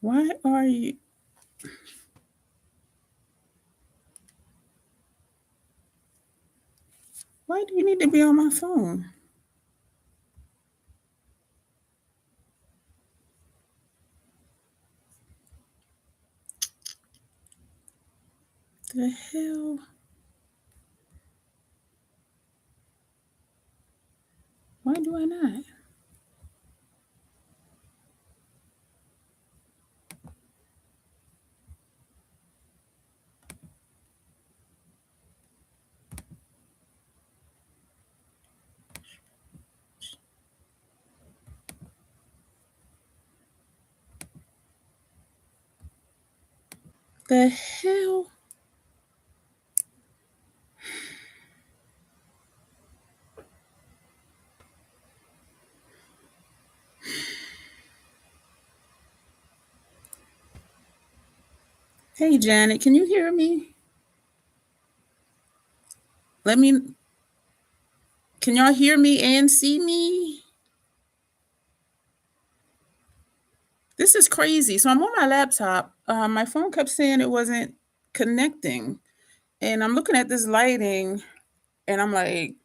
Why are you? Why do you need to be on my phone? The hell? Why do I not? The hell? Hey, Janet, can you hear me? Let me. Can y'all hear me and see me? This is crazy. So I'm on my laptop. My phone kept saying it wasn't connecting. And I'm looking at this lighting and I'm like,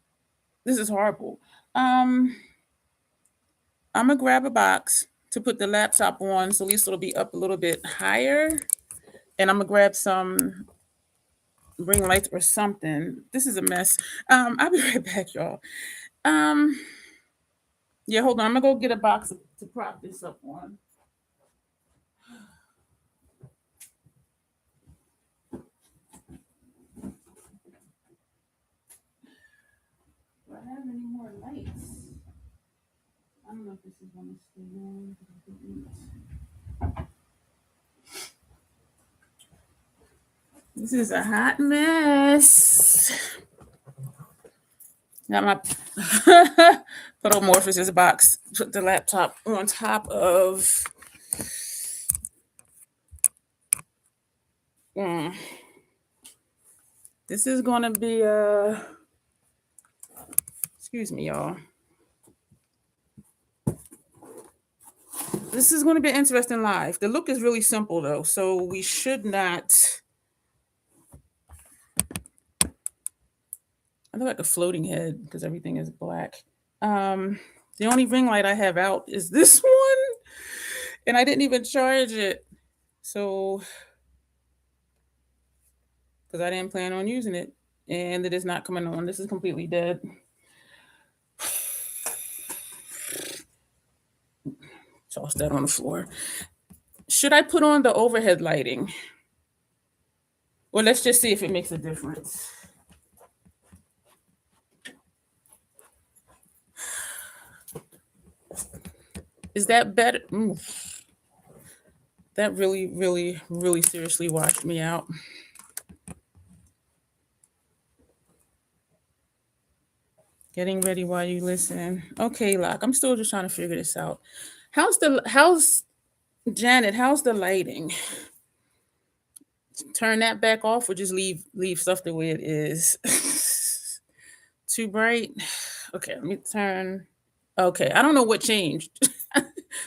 this is horrible. I'm going to grab a box to put the laptop on so at least it'll be up a little bit higher. And I'm going to grab some ring lights or something. This is a mess. I'll be right back, y'all. Yeah, hold on. I'm going to go get a box to prop this up on. Do I have any more lights? I don't know if this is going to stay on. This is a hot mess. Got my photomorphosis box. Put the laptop on top of. This is going to be excuse me, y'all. This is going to be an interesting live. The look is really simple though, so we should not. I look like a floating head because everything is black. The only ring light I have out is this one, and I didn't even charge it. So, because I didn't plan on using it, and it is not coming on. This is completely dead. Toss that on the floor. Should I put on the overhead lighting? Well, let's just see if it makes a difference. Is that better? That really, really, really seriously washed me out. Getting ready while you listen. Okay, Locke, I'm still just trying to figure this out. How's Janet, how's the lighting? Turn that back off or just leave stuff the way it is? Too bright? Okay, let me turn. Okay, I don't know what changed.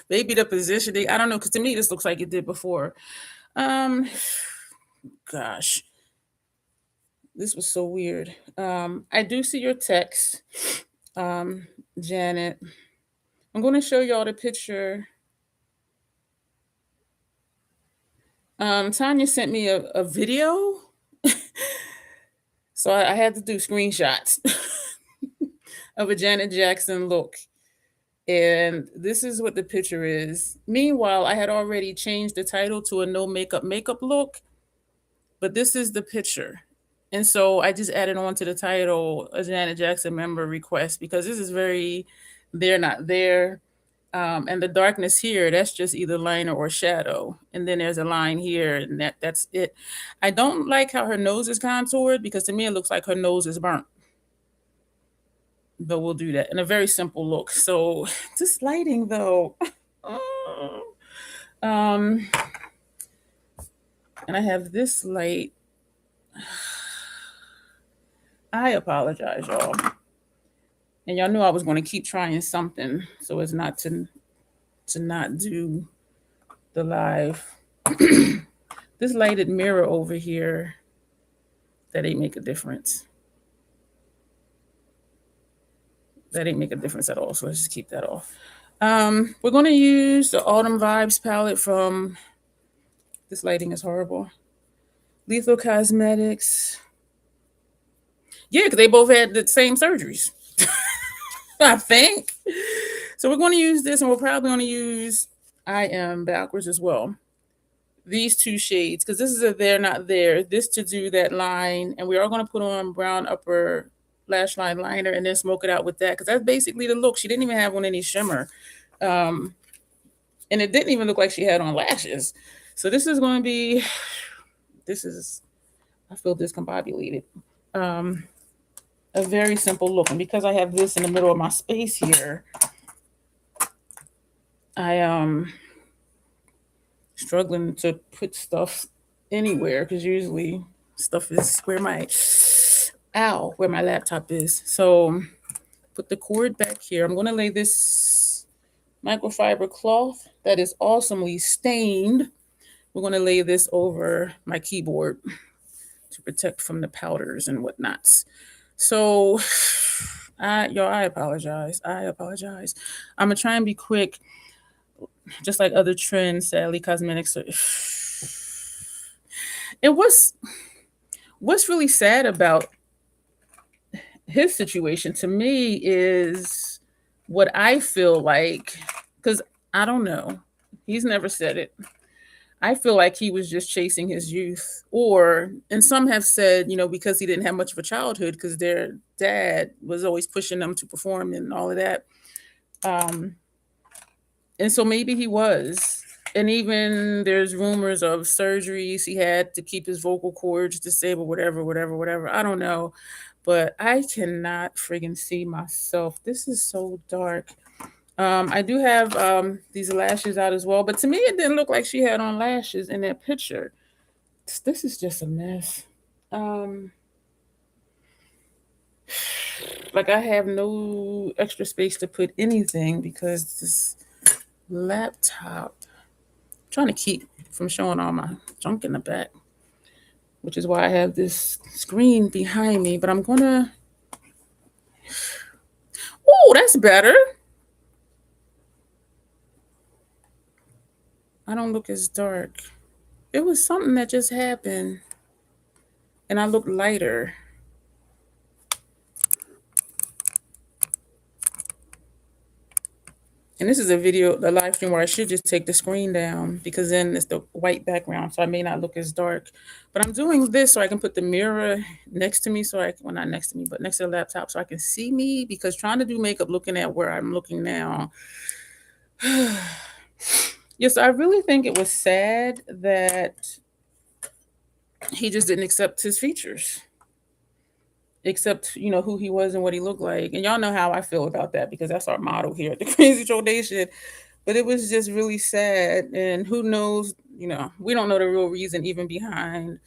Maybe the positioning. I don't know, because to me this looks like it did before. Gosh. This was so weird. I do see your text, Janet. I'm going to show y'all the picture. Tanya sent me a video. So I had to do screenshots of a Janet Jackson look. And this is what the picture is. Meanwhile, I had already changed the title to a no makeup look, but this is the picture. And so I just added on to the title a Janet Jackson member request because this is very they're not there. And the darkness here, that's just either liner or shadow. And then there's a line here, and that's it. I don't like how her nose is contoured because to me it looks like her nose is burnt. But we'll do that in a very simple look. So this lighting though. And I have this light. I apologize, y'all. And y'all knew I was going to keep trying something so as not to not do the live. This lighted mirror over here, that ain't make a difference. That ain't make a difference at all. So let's just keep that off. We're going to use the Autumn Vibes palette from, this lighting is horrible, Lethal Cosmetics. Yeah, because they both had the same surgeries, I think. So we're going to use this, and we're probably going to use I Am backwards as well. These two shades, because this is a There Not There. This to do that line, and we are going to put on brown upper lash line liner and then smoke it out with that, because that's basically the look. She didn't even have on any shimmer. And it didn't even look like she had on lashes. So this is going to be, I feel discombobulated. A very simple look. And because I have this in the middle of my space here, I struggling to put stuff anywhere, because usually stuff is where my laptop is. So put the cord back here. I'm going to lay this microfiber cloth that is awesomely stained. We're going to lay this over my keyboard to protect from the powders and whatnots. So I apologize. I'm going to try and be quick. Just like other trends, sadly, cosmetics are... And what's really sad about his situation to me is what I feel like, because I don't know, he's never said it. I feel like he was just chasing his youth, and some have said, because he didn't have much of a childhood, because their dad was always pushing them to perform and all of that. And so maybe he was. And even there's rumors of surgeries he had to keep his vocal cords disabled, whatever. I don't know. But I cannot friggin' see myself. This is so dark. I do have these lashes out as well. But to me, it didn't look like she had on lashes in that picture. This is just a mess. Like, I have no extra space to put anything because this laptop, I'm trying to keep from showing all my junk in the back, which is why I have this screen behind me. But I'm gonna, oh, that's better. I don't look as dark. It was something that just happened and I look lighter. And this is a video, the live stream, where I should just take the screen down, because then it's the white background, so I may not look as dark. But I'm doing this so I can put the mirror next to me, well, not next to me, but next to the laptop, so I can see me, because trying to do makeup looking at where I'm looking now. Yes, I really think it was sad that he just didn't accept his features, except, who he was and what he looked like. And y'all know how I feel about that, because that's our motto here at the Crazy Troll Nation. But it was just really sad. And who knows, we don't know the real reason even behind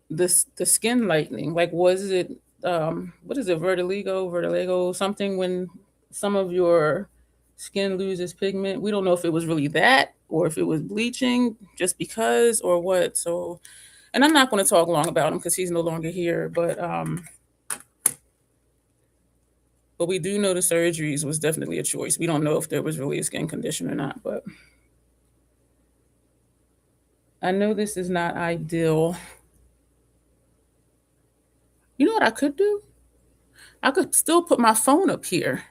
the skin lightening. Like, was it, what is it, vertigo, something, when some of your skin loses pigment? We don't know if it was really that, or if it was bleaching just because, or what. So, and I'm not going to talk long about him because he's no longer here, but we do know the surgeries was definitely a choice. We don't know if there was really a skin condition or not, but I know this is not ideal. You know what I could do? I could still put my phone up here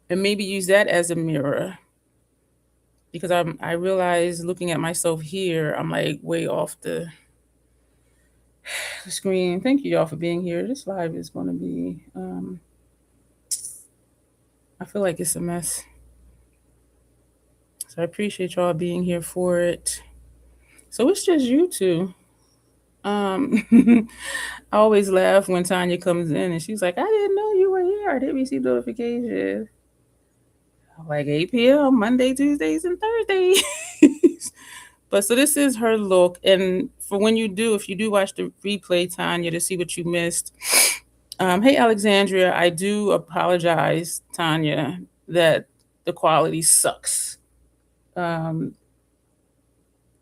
and maybe use that as a mirror, because I realize looking at myself here, I'm like way off the screen. Thank you, y'all, for being here. This live is going to be, I feel like it's a mess. So I appreciate y'all being here for it. So it's just you two. I always laugh when Tanya comes in and she's like, I didn't know you were here. I didn't receive notifications. Like 8 p.m. Monday, Tuesdays, and Thursdays. But so this is her look. And for when if you do watch the replay, Tanya, to see what you missed, Hey, Alexandria, I do apologize, Tanya, that the quality sucks. Um,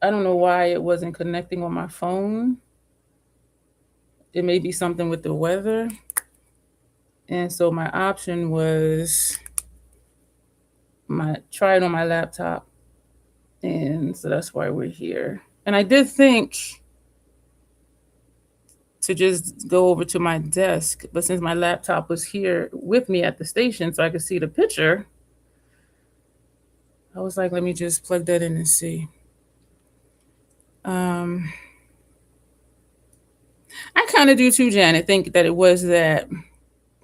I don't know why it wasn't connecting on my phone. It may be something with the weather. And so my option was my try it on my laptop. And so that's why we're here. And I did think to just go over to my desk, but since my laptop was here with me at the station so I could see the picture, I was like, let me just plug that in and see. Um, I kind of do too, Janet, think that it was that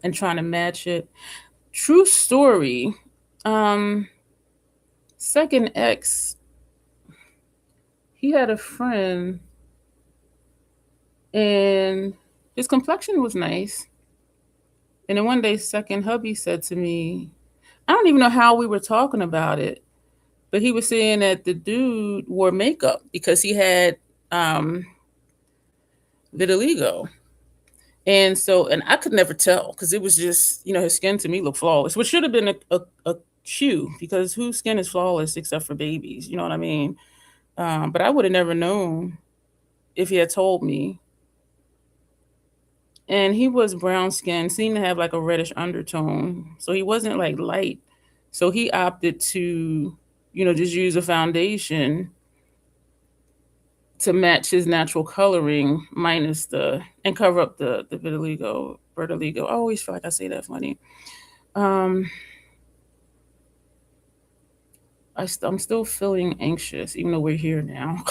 and trying to match it. True story. Um, second ex, he had a friend and his complexion was nice. And then one day, second hubby said to me, I don't even know how we were talking about it, but he was saying that the dude wore makeup because he had vitiligo. And so, and I could never tell because it was just, his skin to me looked flawless, which should have been a shoe because whose skin is flawless except for babies? You know what I mean? But I would have never known if he had told me. And he was brown skinned, seemed to have like a reddish undertone. So he wasn't like light. So he opted to, just use a foundation to match his natural coloring minus and cover up the vitiligo. I always feel like I say that funny. I'm still feeling anxious, even though we're here now.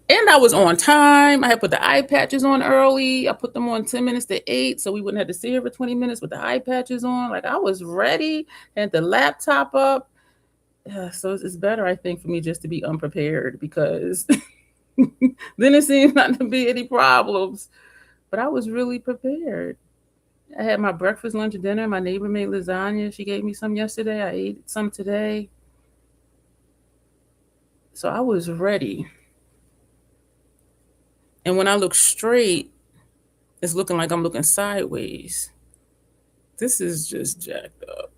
And I was on time. I had put the eye patches on early. I put them on 10 minutes to 8 so we wouldn't have to sit here for 20 minutes with the eye patches on. Like I was ready, had the laptop up. So it's better, I think, for me just to be unprepared because then it seems not to be any problems. But I was really prepared. I had my breakfast, lunch, and dinner. My neighbor made lasagna. She gave me some yesterday. I ate some today. So I was ready. And when I look straight, it's looking like I'm looking sideways. This is just jacked up.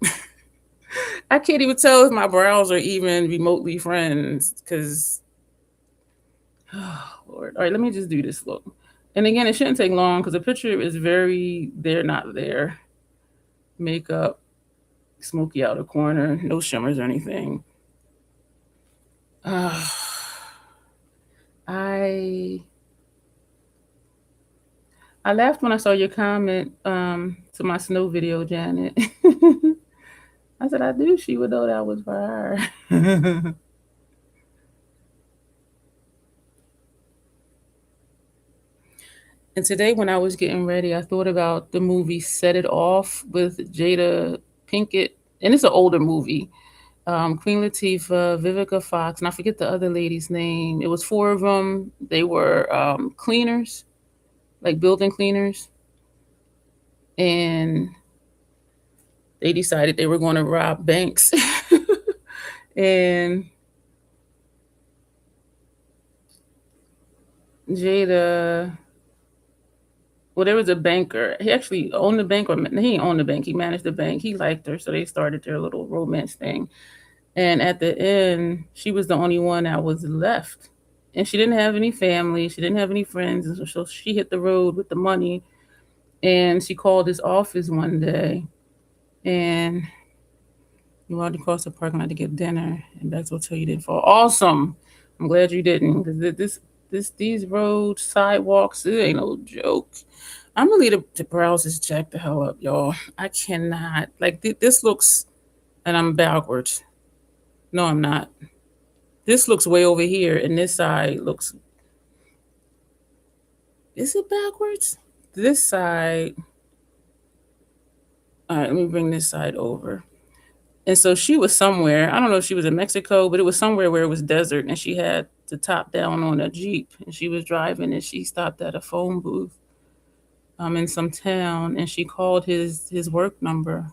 I can't even tell if my brows are even remotely friends because, oh, Lord. All right, let me just do this look. And again, it shouldn't take long because the picture is very there, not there. Makeup, smoky outer corner, no shimmers or anything. I laughed when I saw your comment to my snow video, Janet. I said, I knew she would know that was for her. And today, when I was getting ready, I thought about the movie Set It Off with Jada Pinkett. And it's an older movie. Queen Latifah, Vivica Fox, and I forget the other lady's name. It was 4 of them. They were cleaners, like building cleaners. And they decided they were going to rob banks. And Jada, well, there was a banker. He actually owned the bank, or he didn't own the bank. He managed the bank. He liked her, so they started their little romance thing. And at the end, she was the only one that was left. And she didn't have any family. She didn't have any friends. And so she hit the road with the money. And she called his office one day. And you walked across the parking lot to get dinner. And that's what you didn't fall. Awesome. I'm glad you didn't. Because these roads, sidewalks, it ain't no joke. I'm gonna leave the browsers jack the hell up, y'all. I cannot. Like, this looks, and I'm backwards. No, I'm not. This looks way over here, and this side looks. Is it backwards? This side. All right, let me bring this side over. And so she was somewhere. I don't know if she was in Mexico, but it was somewhere where it was desert, and she had the top down on a Jeep, and she was driving, and she stopped at a phone booth in some town, and she called his work number.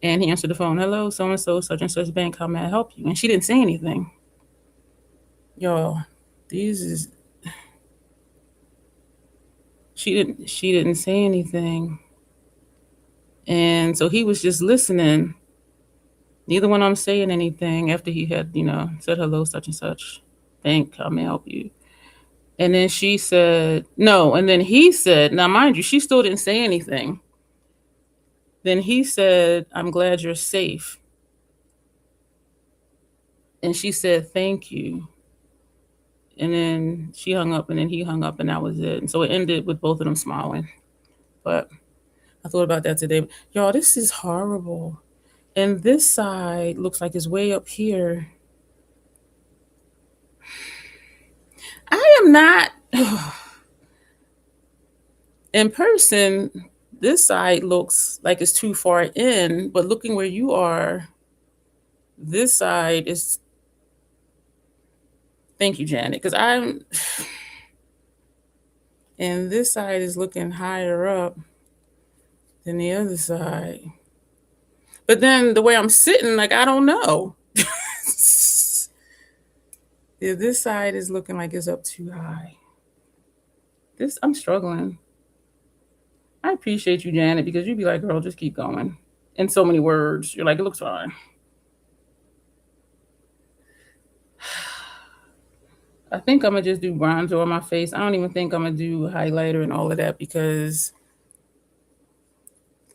And he answered the phone. Hello, so and so, such and such bank. How may I help you? And she didn't say anything. Y'all, these is. She didn't say anything. And so he was just listening. Neither one of them saying anything after he had, said hello, such and such. I may help you. And then she said, no. And then he said, now mind you, she still didn't say anything. Then he said, I'm glad you're safe. And she said, thank you. And then she hung up, and then he hung up, and that was it. And so it ended with both of them smiling. But I thought about that today. Y'all, this is horrible. And this side looks like it's way up here. I am not. In person, this side looks like it's too far in, but looking where you are, this side is. Thank you, Janet, because I'm. And this side is looking higher up than the other side. But then the way I'm sitting, like, I don't know. Yeah, this side is looking like it's up too high. I'm struggling. I appreciate you, Janet, because you'd be like, girl, just keep going. In so many words. You're like, it looks fine. I think I'm going to just do bronzer on my face. I don't even think I'm going to do highlighter and all of that because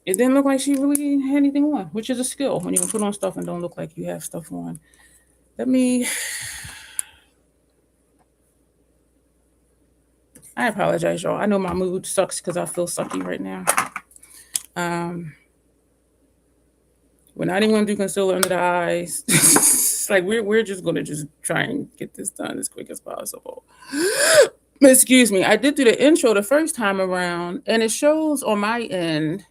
it didn't look like she really had anything on, which is a skill when you can put on stuff and don't look like you have stuff on. I apologize, y'all. I know my mood sucks because I feel sucky right now. We're not even going to do concealer under the eyes. Like we're just going to just try and get this done as quick as possible. Excuse me. I did do the intro the first time around, and it shows on my end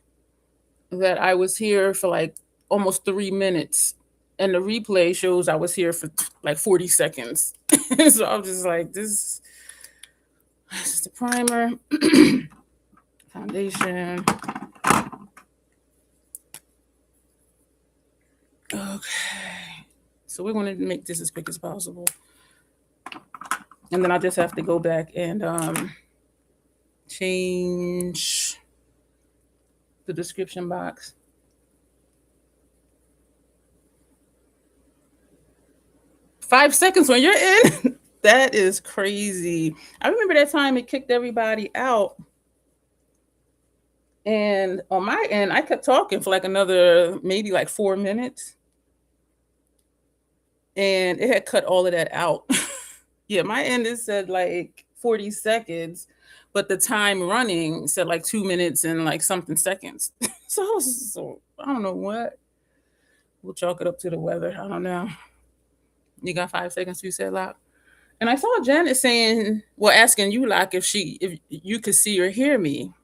that I was here for like almost 3 minutes, and the replay shows I was here for like 40 seconds. So I'm just like, this is the primer, foundation. Okay, so we're going to make this as quick as possible. And then I just have to go back and change the description box. Five seconds when you're in. That is crazy. I remember that time it kicked everybody out. And on my end, I kept talking for like another maybe like 4 minutes. And it had cut all of that out. Yeah, my end it said like 40 seconds, but the time running said like 2 minutes and like something seconds. So I don't know what. We'll chalk it up to the weather. I don't know. You got 5 seconds, you said, Locke? And I saw Janet saying, well, asking you, Locke, if you could see or hear me.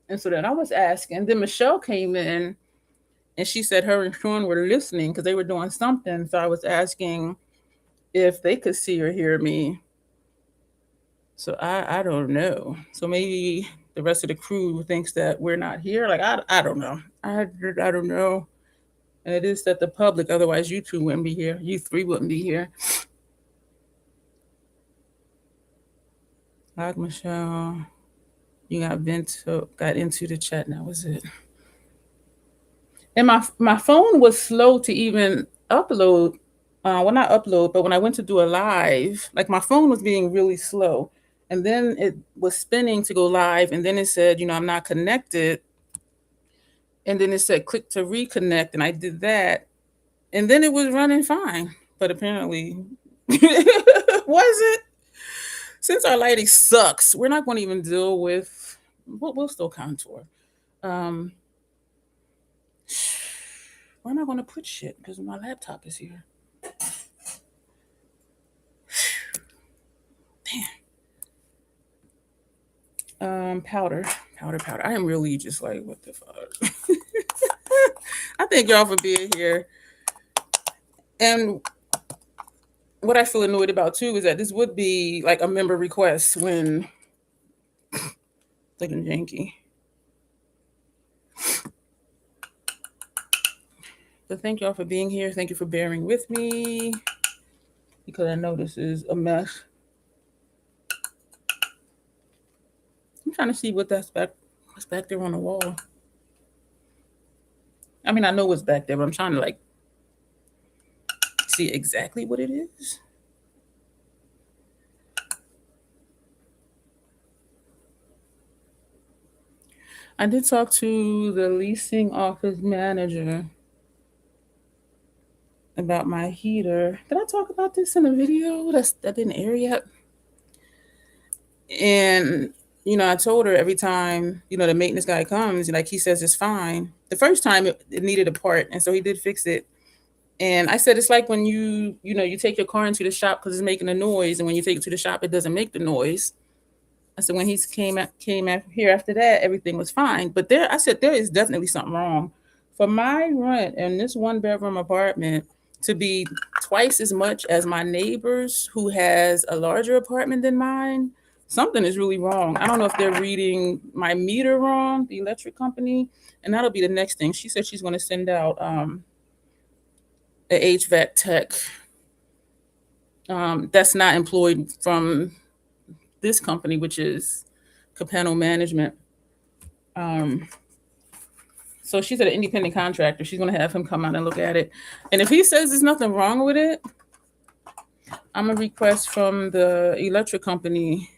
And so then I was asking. Then Michelle came in and she said her and Sean were listening because they were doing something. So I was asking if they could see or hear me. So I don't know. So maybe the rest of the crew thinks that we're not here. Like, I don't know. I don't know. And it is that the public, otherwise you two wouldn't be here. You three wouldn't be here. Like Michelle, you got into the chat, and that was it. And my phone was slow to even upload. Well, not upload, but when I went to do a live, like my phone was being really slow. And then it was spinning to go live. And then it said, I'm not connected. And then it said, click to reconnect. And I did that. And then it was running fine. But apparently, was it? Since our lighting sucks, we're not going to even deal with, we'll still contour. We're not going to put shit because my laptop is here. Damn. Powder. I am really just like, what the fuck? I thank y'all for being here. And what I feel annoyed about too is that this would be like a member request when looking janky. But thank y'all for being here. Thank you for bearing with me because I know this is a mess. I'm trying to see what's back there on the wall. I mean, I know what's back there, but I'm trying to like see exactly what it is. I did talk to the leasing office manager about my heater. Did I talk about this in a video that didn't air yet? And I told her every time the maintenance guy comes, like he says it's fine. The first time it needed a part, and so he did fix it. And I said it's like when you take your car into the shop because it's making a noise, and when you take it to the shop, it doesn't make the noise. I said when he came here after that, everything was fine. But I said there is definitely something wrong. For my rent in this 1-bedroom apartment to be twice as much as my neighbors who has a larger apartment than mine, something is really wrong. I don't know if they're reading my meter wrong, the electric company, and that'll be the next thing. She said she's going to send out an HVAC tech that's not employed from this company, which is Capano Management. So she's an independent contractor. She's going to have him come out and look at it. And if he says there's nothing wrong with it, I'm going to request from the electric company.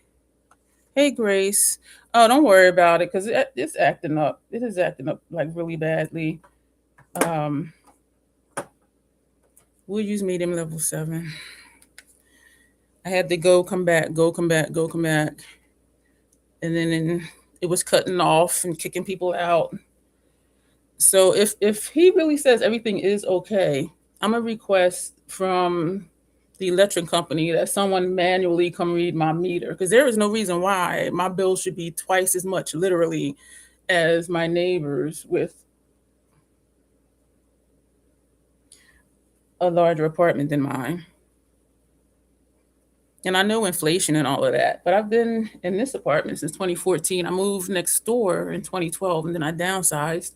Hey, Grace. Oh, don't worry about it because it's acting up. It is acting up like really badly. We'll use medium level 7. I had to go, come back. And then it was cutting off and kicking people out. So if he really says everything is okay, I'm going to request from the electric company that someone manually come read my meter, because there is no reason why my bill should be twice as much, literally, as my neighbors with a larger apartment than mine. And I know inflation and all of that, but I've been in this apartment since 2014. I moved next door in 2012, and then I downsized.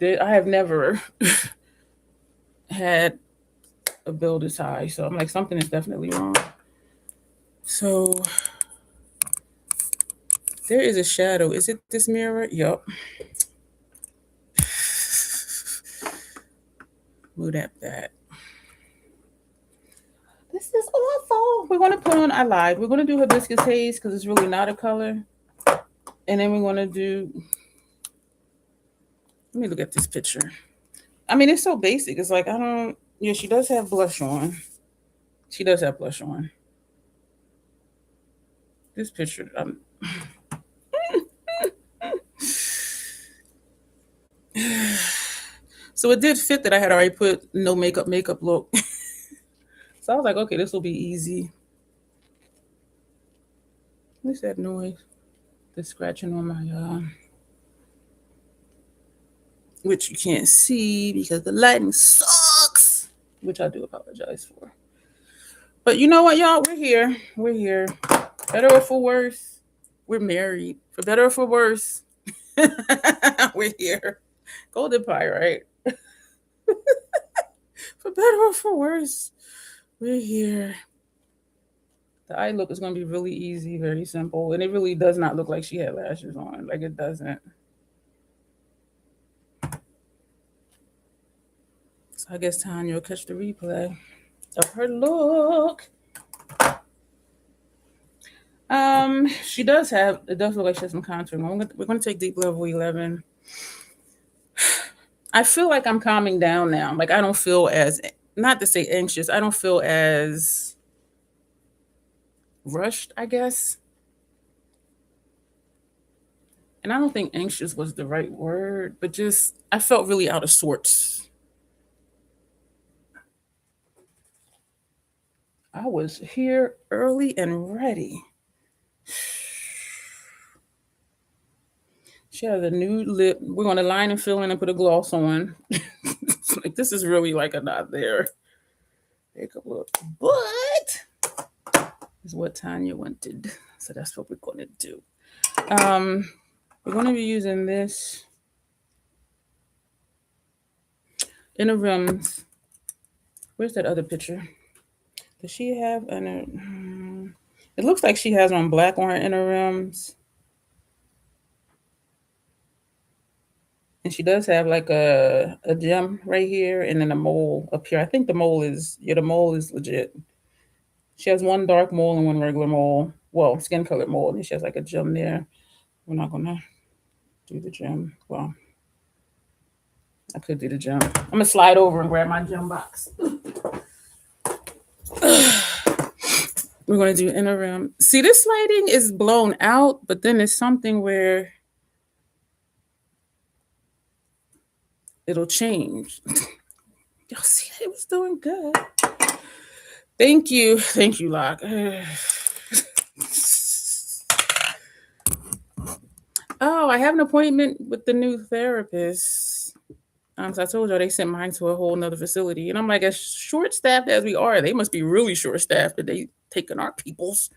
I have never had a bill this high, so I'm like, something is definitely wrong. So there is a shadow. Is it this mirror? Yup. Move that back. This is awful. We're going to put on, I lied. We're going to do hibiscus haze because it's really not a color. And then we're going to do, let me look at this picture. I mean, it's so basic. It's like, yeah, she does have blush on. She does have blush on. This picture, so it did fit that I had already put no makeup look. So I was like, okay, this will be easy. What's that noise? The scratching on my, which you can't see because the lighting sucks, which I do apologize for. But you know what, y'all? We're here. We're here. Better or for worse, we're married. For better or for worse, we're here. Golden pie, right? For better or for worse, we're here. The eye look is going to be really easy, very simple. And it really does not look like she had lashes on. Like, it doesn't. So I guess Tanya will catch the replay of her look. She does have, it does look like she has some contouring. We're going to take deep level 11. I feel like I'm calming down now. Like, I don't feel as, not to say anxious, I don't feel as rushed, I guess. And I don't think anxious was the right word, but just, I felt really out of sorts. I was here early and ready. She has a nude lip. We're going to line and fill in and put a gloss on. Like, this is really like a not there makeup look. But is what Tanya wanted. So that's what we're going to do. We're going to be using this inner rims. Where's that other picture? Does she have it looks like she has on black on her inner rims. And she does have like a gem right here and then a mole up here. I think the mole is, yeah, the mole is legit. She has one dark mole and one regular mole. Well, skin colored mole. And she has like a gem there. We're not gonna do the gem. Well, I could do the gem. I'm gonna slide over and grab my gem box. We're gonna do inner rim. See, this lighting is blown out, but then there's something where it'll change. Y'all see, it was doing good. Thank you, Locke. Oh, I have an appointment with the new therapist. So I told y'all they sent mine to a whole nother facility. And I'm like, as short staffed as we are, they must be really short staffed that they taking our peoples.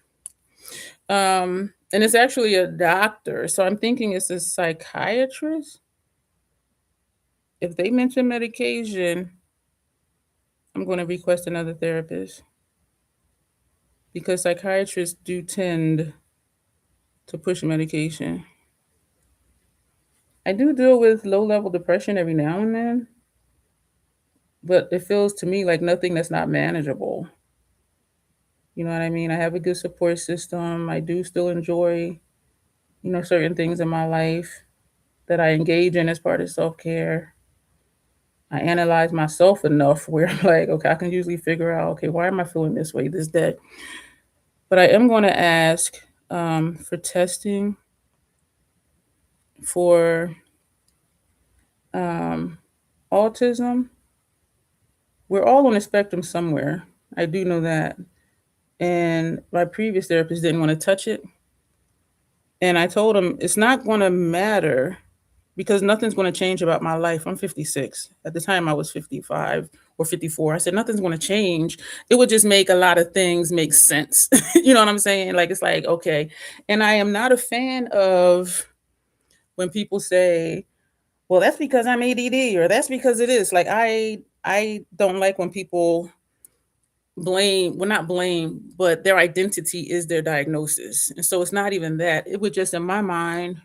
And it's actually a doctor. So I'm thinking it's a psychiatrist. If they mention medication, I'm going to request another therapist. Because psychiatrists do tend to push medication. I do deal with low-level depression every now and then, but it feels to me like nothing that's not manageable. You know what I mean? I have a good support system. I do still enjoy, certain things in my life that I engage in as part of self-care. I analyze myself enough where I'm like, okay, I can usually figure out, okay, why am I feeling this way, this, that? But I am going to ask for testing for autism. We're all on the spectrum somewhere. I do know that. And my previous therapist didn't want to touch it. And I told him it's not going to matter because nothing's going to change about my life. I'm 56. At the time, I was 55 or 54. I said, nothing's going to change. It would just make a lot of things make sense. You know what I'm saying? Like, it's like, okay. And I am not a fan of when people say, well, that's because I'm ADD or that's because it is. Like, I don't like when people blame, well, not blame, but their identity is their diagnosis. And so it's not even that. It would just, in my mind,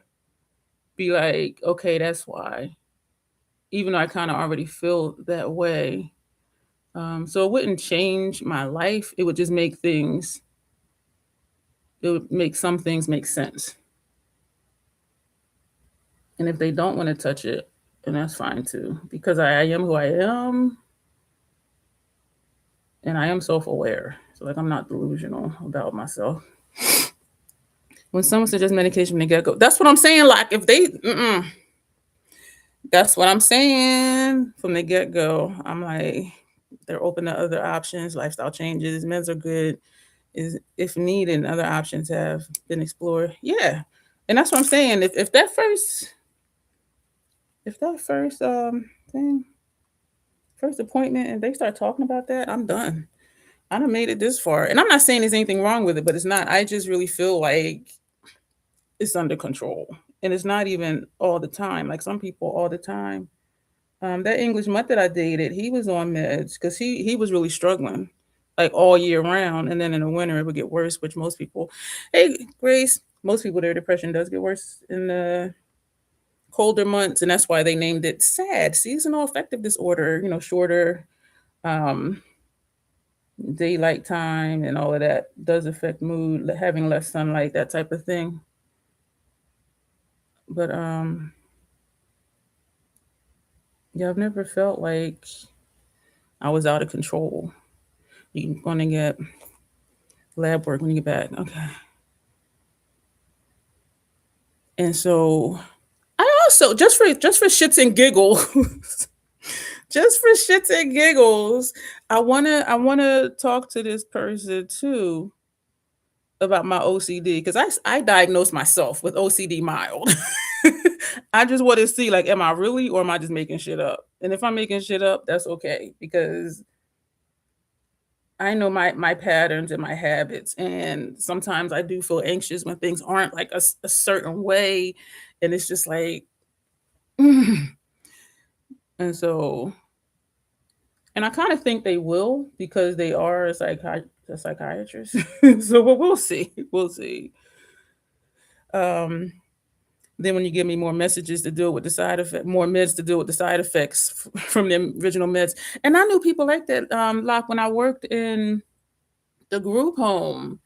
be like, okay, that's why. Even though I kind of already feel that way. So it wouldn't change my life. It would just make things, it would make some things make sense. And if they don't want to touch it, then that's fine too. Because I am who I am. And I am self-aware. So like I'm not delusional about myself. When someone suggests medication, they gotta go. That's what I'm saying. Like if they, that's what I'm saying from the get-go. I'm like, they're open to other options, lifestyle changes, meds are good. Is if needed, other options have been explored. Yeah. And that's what I'm saying. If that first thing, first appointment and they start talking about that, I'm done. I done made it this far. And I'm not saying there's anything wrong with it, but it's not. I just really feel like it's under control. And it's not even all the time. Like some people all the time. That English mutt that I dated, he was on meds because he was really struggling like all year round. And then in the winter it would get worse, which most people, hey Grace, most people their depression does get worse in the colder months. And that's why they named it SAD, seasonal affective disorder, shorter daylight time and all of that does affect mood, having less sunlight, that type of thing. But yeah, I've never felt like I was out of control. You're gonna get lab work when you get back. Okay. And so I also just for shits and giggles, just for shits and giggles, I wanna talk to this person too about my OCD because I diagnosed myself with OCD mild. I just want to see like, am I really or am I just making shit up? And if I'm making shit up, that's okay because I know my patterns and my habits, and sometimes I do feel anxious when things aren't like a certain way, and it's just like, and so, and I kind of think they will because they are a psychiatrist. So, but we'll see, we'll see. Um, Then when you give me more messages to deal with the side effect, more meds to deal with the side effects from the original meds. And I knew people like that. Like when I worked in the group home,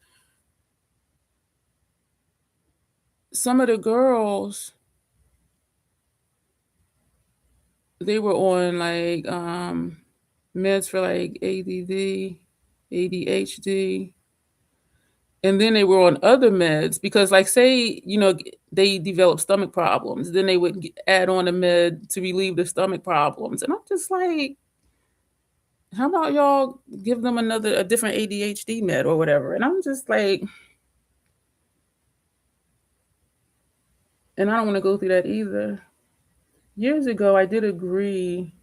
some of the girls, they were on like meds for like ADD, ADHD, and then they were on other meds because, like, say, they develop stomach problems, then they would add on a med to relieve the stomach problems, and I'm just like, how about y'all give them a different ADHD med or whatever? And I'm just like, and I don't want to go through that either. Years ago, I did agree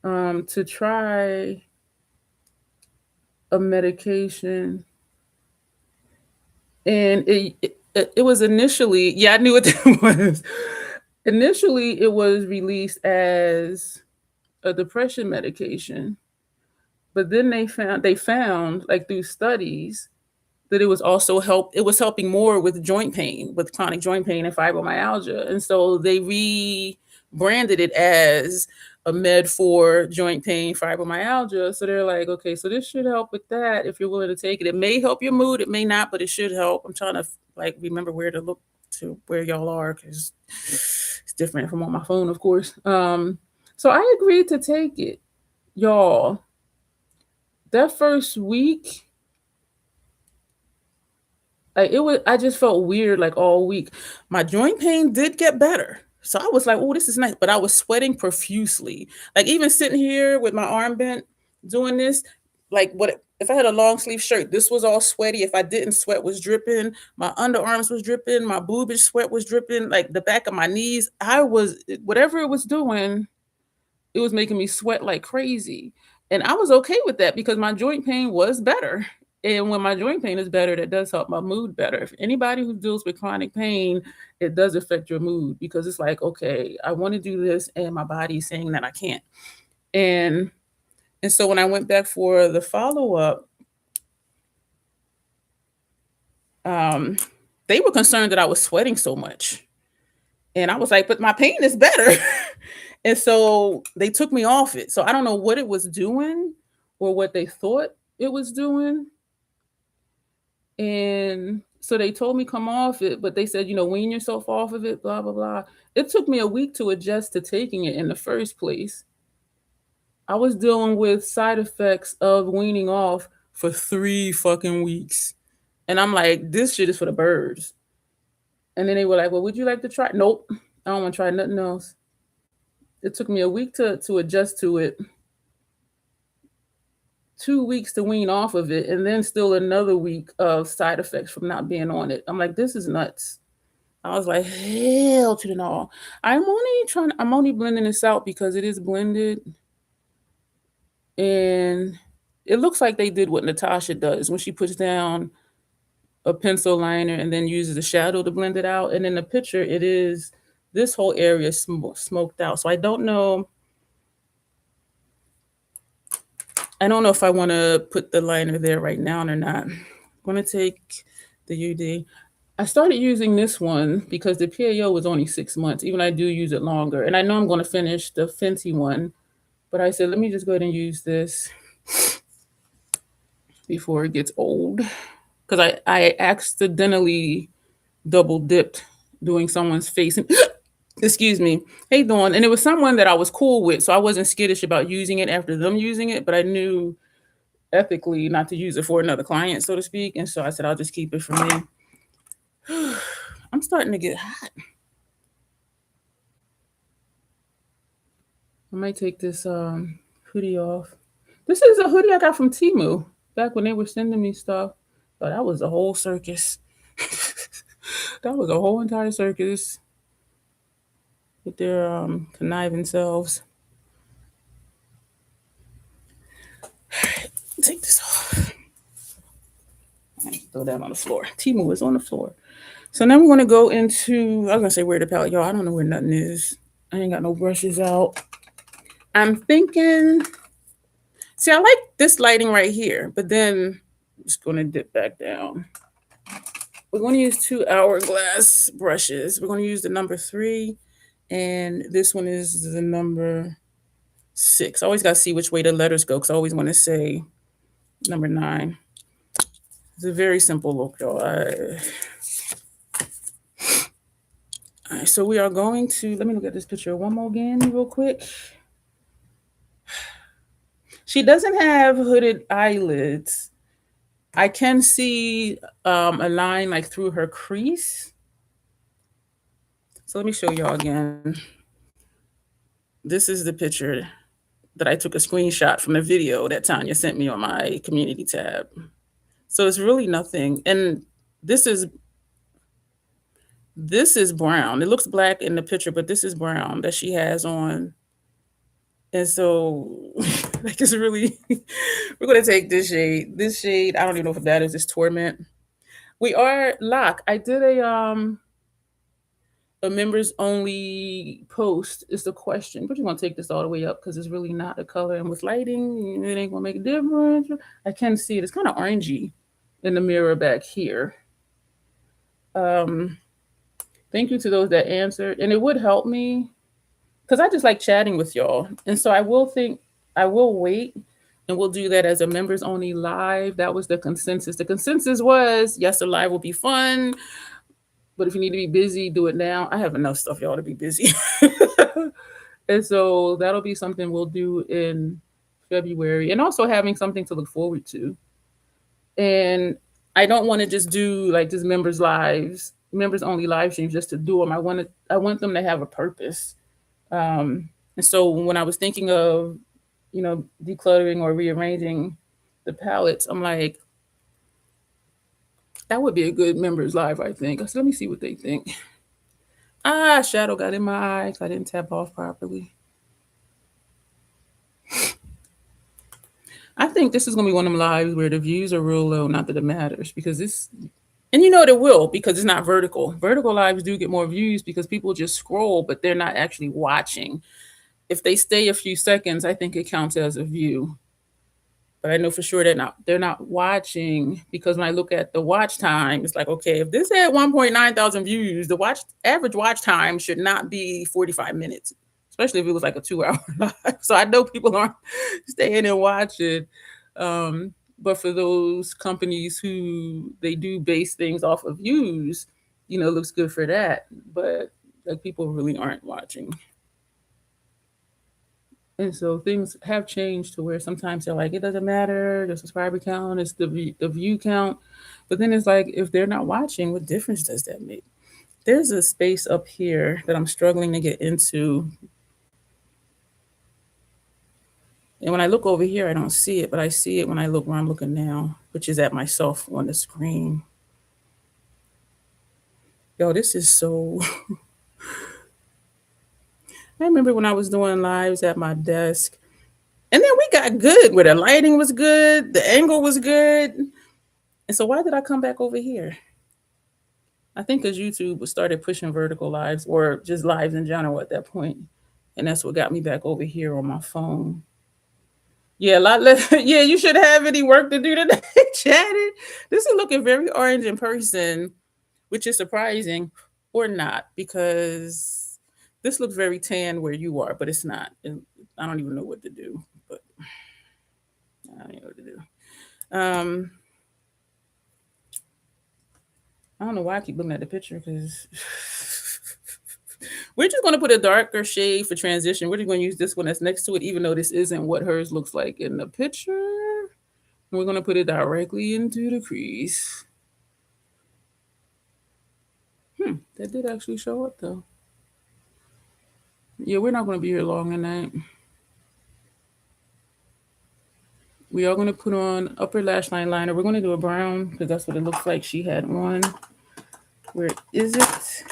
to try a medication, and it was initially, yeah, I knew what that was. Initially, it was released as a depression medication, but then they found like through studies that it was helping more with joint pain, with chronic joint pain and fibromyalgia. And so they rebranded it as a med for joint pain, fibromyalgia. So they're like, okay, so this should help with that if you're willing to take it. It may help your mood, it may not, but it should help. I'm trying to like remember where to look to where y'all are, because it's different from on my phone, of course. So I agreed to take it, y'all. That first week, like I just felt weird like all week. My joint pain did get better. So I was like, oh, this is nice. But I was sweating profusely. Like even sitting here with my arm bent doing this, like what if I had a long sleeve shirt, this was all sweaty. If I didn't, sweat was dripping, my underarms was dripping, my boobish sweat was dripping, like the back of my knees. I was whatever it was doing, it was making me sweat like crazy. And I was okay with that because my joint pain was better. And when my joint pain is better, that does help my mood better. If anybody who deals with chronic pain, it does affect your mood because it's like, okay, I want to do this and my body's saying that I can't. And so when I went back for the follow-up, they were concerned that I was sweating so much. And I was like, but my pain is better. And so they took me off it. So I don't know what it was doing or what they thought it was doing. And so they told me come off it, but they said, wean yourself off of it, blah, blah, blah. It took me a week to adjust to taking it in the first place. I was dealing with side effects of weaning off for 3 fucking weeks. And I'm like, this shit is for the birds. And then they were like, well, would you like to try? Nope. I don't want to try nothing else. It took me a week to adjust to it, 2 weeks to wean off of it, and then still another week of side effects from not being on it. I'm like, this is nuts. I was like, hell to the no. I'm only blending this out because it is blended. And it looks like they did what Natasha does when she puts down a pencil liner and then uses a shadow to blend it out. And in the picture, it is this whole area smoked out. So I don't know if I want to put the liner there right now or not. I'm going to take the UD. I started using this one because the PAO was only 6 months. Even I do use it longer. And I know I'm going to finish the Fenty one. But I said, let me just go ahead and use this before it gets old. Because I accidentally double dipped doing someone's face. Excuse me. Hey, Dawn. And it was someone that I was cool with. So I wasn't skittish about using it after them using it. But I knew ethically not to use it for another client, so to speak. And so I said, I'll just keep it for me. I'm starting to get hot. I might take this hoodie off. This is a hoodie I got from Temu back when they were sending me stuff. But that was a whole circus. That was a whole entire circus with their conniving selves. Take this off. Throw that on the floor. Temu is on the floor. So now we're going to go into, I was going to say where the palette, y'all. I don't know where nothing is. I ain't got no brushes out. I'm thinking, see, I like this lighting right here, but then I'm just going to dip back down. we're going to use 2 hourglass brushes. We're going to use the number 3, and this one is the number 6. I always got to see which way the letters go because I always want to say number 9. It's a very simple look, y'all. All right, so we are going to, let me look at this picture one more again real quick. She doesn't have hooded eyelids. I can see a line like through her crease. So let me show y'all again. This is the picture that I took a screenshot from the video that Tanya sent me on my community tab. So it's really nothing. And this is brown. It looks black in the picture, but this is brown that she has on. And so like it's really, we're going to take this shade. This shade, I don't even know if that is this Torment. We are Lock. I did a members only post. Is the question, but you're going to take this all the way up because it's really not a color. And with lighting, it ain't going to make a difference. I can see it. It's kind of orangey in the mirror back here. Thank you to those that answered. And it would help me because I just like chatting with y'all. And so I will wait and we'll do that as a members only live. That was the consensus. The consensus was, yes, the live will be fun, but if you need to be busy, do it now. I have enough stuff, y'all, to be busy. And so that'll be something we'll do in February, and also having something to look forward to. And I don't want to just do like just members only live streams just to do them. I want them to have a purpose. And so when I was thinking of, decluttering or rearranging the palettes, I'm like, that would be a good members live, I think. So let me see what they think. Shadow got in my eye because I didn't tap off properly. I think this is going to be one of them lives where the views are real low, not that it matters, because this, and it will because it's not vertical. Vertical lives do get more views because people just scroll, but they're not actually watching. If they stay a few seconds, I think it counts as a view. But I know for sure they're not watching, because when I look at the watch time, it's like, okay, if this had 1.9 thousand views, the average watch time should not be 45 minutes, especially if it was like a 2-hour live. So I know people aren't staying and watching. But for those companies who they do base things off of views, it looks good for that. But like people really aren't watching. And so things have changed to where sometimes they're like, it doesn't matter, the subscriber count, it's the view count. But then it's like, if they're not watching, what difference does that make? There's a space up here that I'm struggling to get into. And when I look over here, I don't see it, but I see it when I look where I'm looking now, which is at myself on the screen. Yo, this is so... I remember when I was doing lives at my desk, and then we got good where the lighting was good, the angle was good. And so why did I come back over here? I think because YouTube started pushing vertical lives, or just lives in general at that point. And that's what got me back over here on my phone. Yeah, a lot less. Yeah, you should have any work to do today, chatting. This is looking very orange in person, which is surprising, or not, because this looks very tan where you are, but it's not. I don't even know what to do, but I don't even know what to do. I don't know why I keep looking at the picture, because we're just going to put a darker shade for transition. We're just going to use this one that's next to it, even though this isn't what hers looks like in the picture. And we're going to put it directly into the crease. That did actually show up, though. Yeah, we're not going to be here long tonight. We are going to put on upper lash line liner. We're going to do a brown because that's what it looks like she had one. Where is it?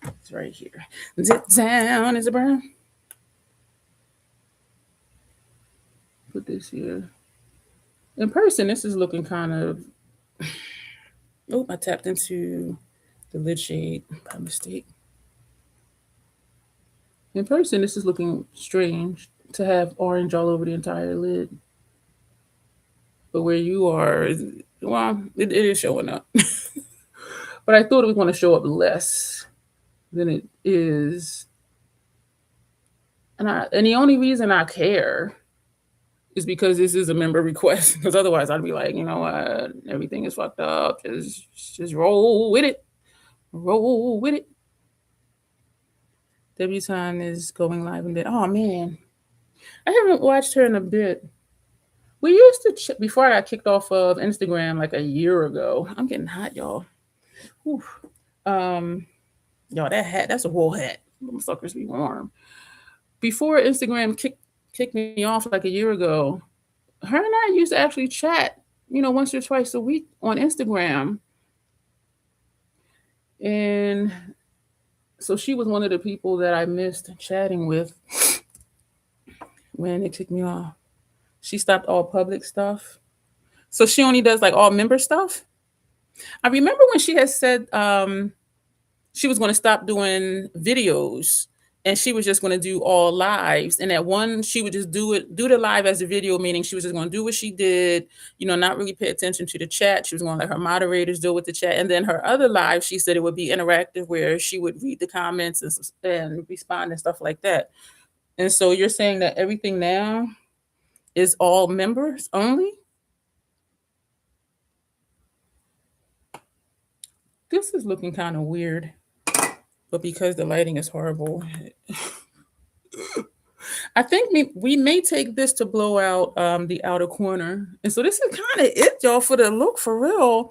It's right here. Zip down. Is it brown? Put this here. In person, this is looking kind of... Oh, I tapped into the lid shade by mistake. In person, this is looking strange to have orange all over the entire lid. But where you are, well, it is showing up. but I thought it was going to show up less than it is. And the only reason I care is because this is a member request. Because otherwise, I'd be like, you know what, everything is fucked up. Just roll with it. Roll with it. Debutante is going live in bed. Oh man, I haven't watched her in a bit. We used to before I got kicked off of Instagram like a year ago. I'm getting hot, y'all. Whew. Y'all, that hat—that's a wool hat. Them suckers be warm. Before Instagram kicked me off like a year ago, her and I used to actually chat, once or twice a week on Instagram. And so she was one of the people that I missed chatting with when it kicked me off. She stopped all public stuff. So she only does like all member stuff. I remember when she had said she was going to stop doing videos and she was just going to do all lives. And at one, she would just do the live as a video, meaning she was just going to do what she did, not really pay attention to the chat. She was going to let her moderators deal with the chat. And then her other live, she said it would be interactive where she would read the comments and respond and stuff like that. And so you're saying that everything now is all members only? This is looking kind of weird, but because the lighting is horrible, I think we may take this to blow out the outer corner. And so this is kind of it, y'all, for the look for real.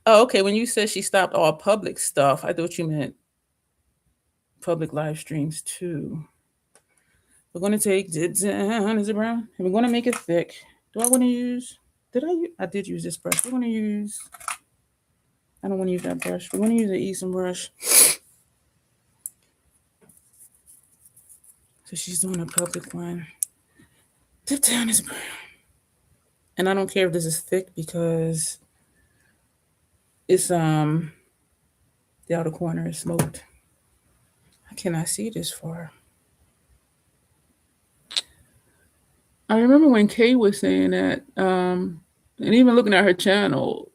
Oh, okay. When you said she stopped all public stuff, I thought you meant public live streams too. We're going to take it down. Is it brown? And we're going to make it thick. Do I want to use... I did use this brush. We're going to use... I don't want to use that brush. We're going to use an Eastern brush. So she's doing a public one. Dip down is brown. And I don't care if this is thick because it's the outer corner is smoked. I cannot see this far. I remember when Kay was saying that, and even looking at her channel,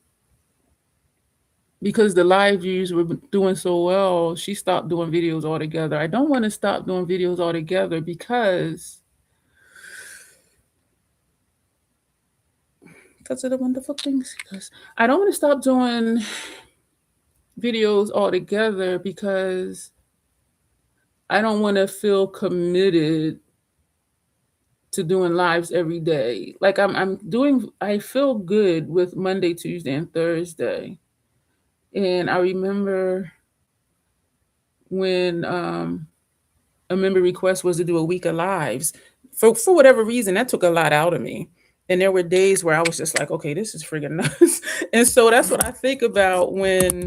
because the live views were doing so well, she stopped doing videos altogether. I don't want to stop doing videos altogether because of the wonderful things. Because I don't want to stop doing videos altogether because I don't want to feel committed to doing lives every day. Like I feel good with Monday, Tuesday, and Thursday. And I remember when a member request was to do a week of lives. For whatever reason, that took a lot out of me. And there were days where I was just like, okay, this is friggin' nuts. And so that's what I think about when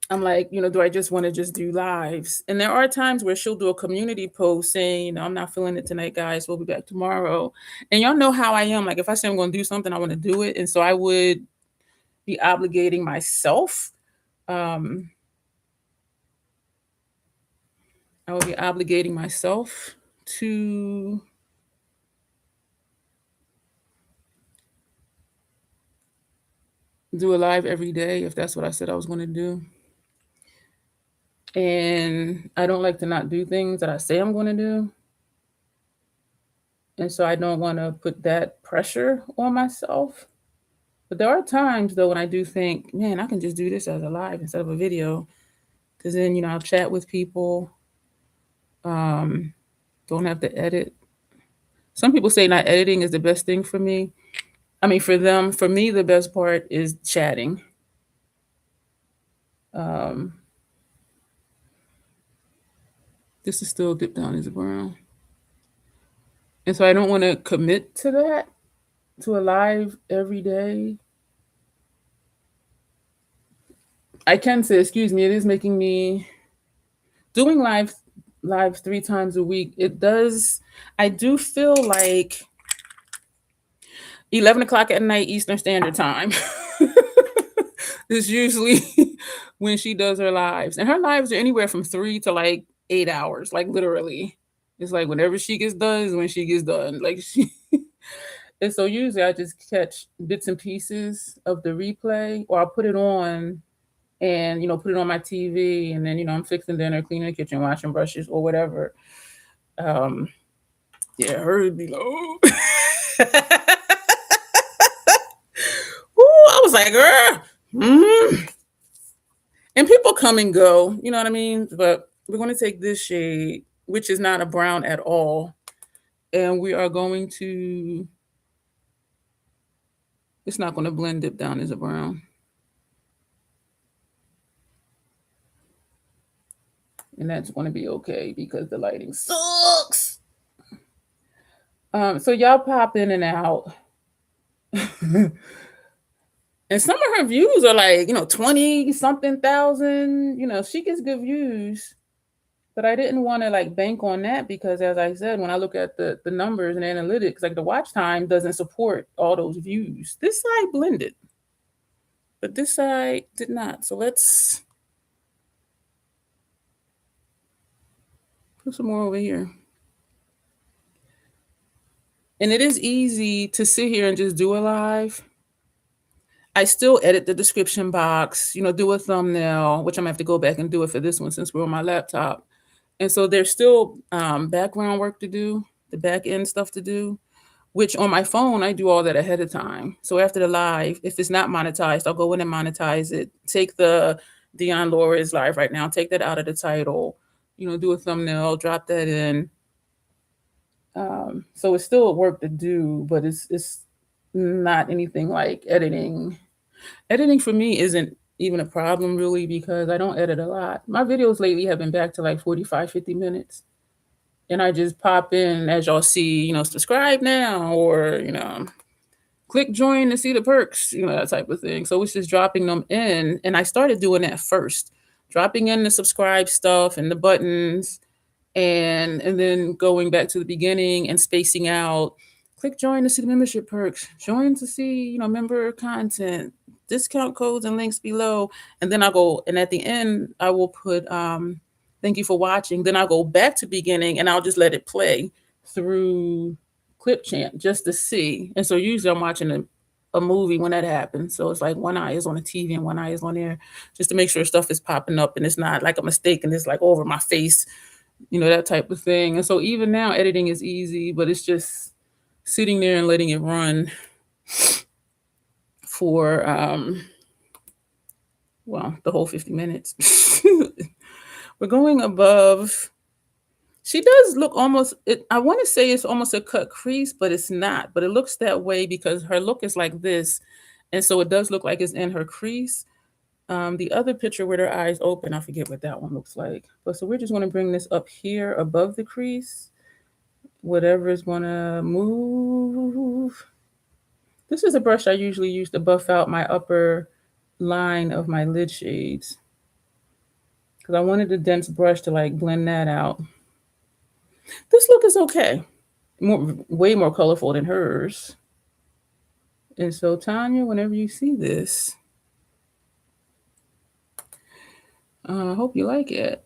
I'm like, do I just want to just do lives? And there are times where she'll do a community post saying, I'm not feeling it tonight, guys. We'll be back tomorrow. And y'all know how I am. Like if I say I'm going to do something, I want to do it. And so I would be obligating myself. I would be obligating myself to do a live every day if that's what I said I was going to do. And I don't like to not do things that I say I'm going to do. And so I don't want to put that pressure on myself. But there are times, though, when I do think, man, I can just do this as a live instead of a video. Because then, I'll chat with people. Don't have to edit. Some people say not editing is the best thing for me. I mean, for them, for me, the best part is chatting. This is still dipped down as brown. And so I don't want to commit to that, to a live every day. I can say, excuse me, it is making me doing live 3 times a week. I do feel like 11 o'clock at night Eastern Standard Time is usually when she does her lives. And her lives are anywhere from 3 to like 8 hours, like literally. It's like whenever she gets done is when she gets done. Like And so usually I just catch bits and pieces of the replay, or I'll put it on and, put it on my TV, and then, I'm fixing dinner, cleaning the kitchen, washing brushes or whatever. Yeah, her would be like, oh. Ooh, I was like, girl. And people come and go, you know what I mean? But we're going to take this shade, which is not a brown at all. And we are going to, it's not going to blend dip down as a brown. And that's going to be okay because the lighting sucks. So y'all pop in and out. And some of her views are like, 20 something thousand, she gets good views. But I didn't want to like bank on that because, as I said, when I look at the numbers and analytics, like the watch time doesn't support all those views. This side blended, but this side did not. So let's put some more over here. And it is easy to sit here and just do a live. I still edit the description box, do a thumbnail, which I'm gonna have to go back and do it for this one since we're on my laptop. And so there's still background work to do, the back end stuff to do, which on my phone, I do all that ahead of time. So after the live, if it's not monetized, I'll go in and monetize it. Take the Dion Lorah is live right now, take that out of the title, do a thumbnail, drop that in. So it's still work to do, but it's not anything like editing. Editing for me isn't even a problem really because I don't edit a lot. My videos lately have been back to like 45, 50 minutes. And I just pop in, as y'all see, subscribe now, or, click join to see the perks, that type of thing. So it's just dropping them in. And I started doing that first, dropping in the subscribe stuff and the buttons, and then going back to the beginning and spacing out. Click join to see the membership perks, join to see, member content, discount codes and links below. And then I'll go, and at the end, I will put, thank you for watching. Then I'll go back to beginning and I'll just let it play through clip chant just to see. And so usually I'm watching a movie when that happens. So it's like one eye is on the TV and one eye is on there just to make sure stuff is popping up and it's not like a mistake and it's like over my face, that type of thing. And so even now editing is easy, but it's just sitting there and letting it run for, the whole 50 minutes. We're going above. She does look almost, I want to say it's almost a cut crease, but it's not. But it looks that way because her look is like this. And so it does look like it's in her crease. The other picture with her eyes open, I forget what that one looks like. But so we're just going to bring this up here above the crease. Whatever is going to move. This is a brush I usually use to buff out my upper line of my lid shades, because I wanted the dense brush to like blend that out. This look is okay. Way more colorful than hers. And so Tanya, whenever you see this, I hope you like it.